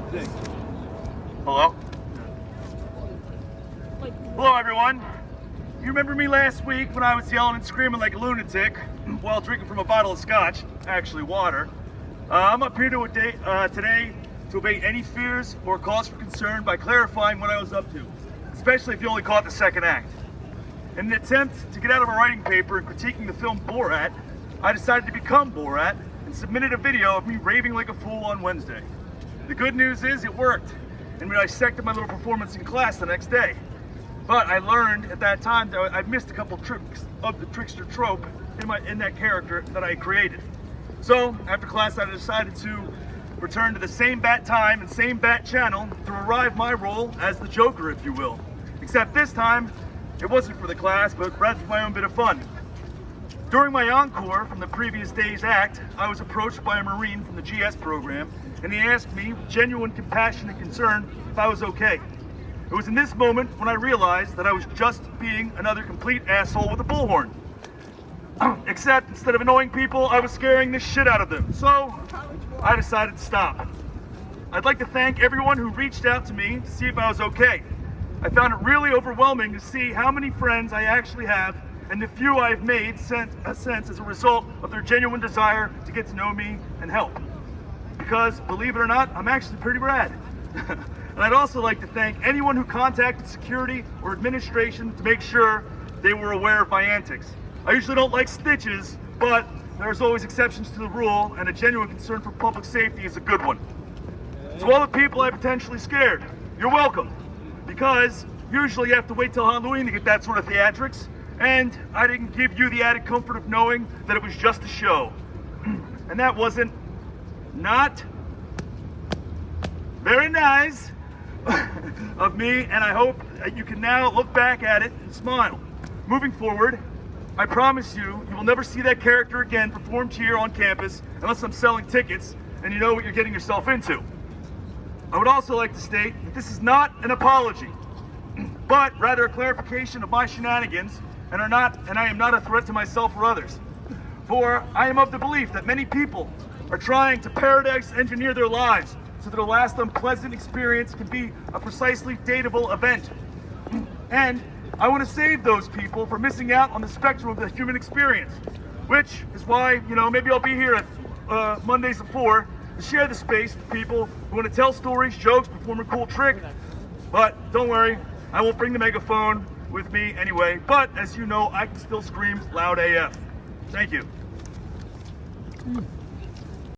Hello? Hello, everyone. You remember me last week when I was yelling and screaming like a lunatic while drinking from a bottle of scotch, actually water. I'm up here today to abate any fears or cause for concern by clarifying what I was up to, especially if you only caught the second act. In an attempt to get out of a writing paper and critiquing the film Borat, I decided to become Borat and submitted a video of me raving like a fool on Wednesday. The good news is it worked, and we dissected my little performance in class the next day. But I learned at that time that I missed a couple tricks of the trickster trope in that character that I created. So after class, I decided to return to the same bat time and same bat channel to revive my role as the Joker, if you will. Except this time, it wasn't for the class, but rather for my own bit of fun. During my encore from the previous day's act, I was approached by a Marine from the GS program, and he asked me with genuine compassion and concern if I was okay. It was in this moment when I realized that I was just being another complete asshole with a bullhorn. Except instead of annoying people, I was scaring the shit out of them. So I decided to stop. I'd like to thank everyone who reached out to me to see if I was okay. I found it really overwhelming to see how many friends I actually have and the few I've made since as a result of their genuine desire to get to know me and help. Because, believe it or not, I'm actually pretty rad. And I'd also like to thank anyone who contacted security or administration to make sure they were aware of my antics. I usually don't like stitches, but there's always exceptions to the rule, and a genuine concern for public safety is a good one. To all the people I potentially scared, you're welcome. Because usually you have to wait till Halloween to get that sort of theatrics, and I didn't give you the added comfort of knowing that it was just a show. And that wasn't not very nice of me, and I hope that you can now look back at it and smile. Moving forward, I promise you will never see that character again performed here on campus unless I'm selling tickets and you know what you're getting yourself into. I would also like to state that this is not an apology, but rather a clarification of my shenanigans and I am not a threat to myself or others. For I am of the belief that many people are trying to paradise engineer their lives so that their last unpleasant experience can be a precisely dateable event. And I want to save those people from missing out on the spectrum of the human experience, which is why, maybe I'll be here at Mondays at 4 to share the space with people who want to tell stories, jokes, perform a cool trick. But don't worry, I won't bring the megaphone with me anyway, but as you know, I can still scream loud AF. Thank you.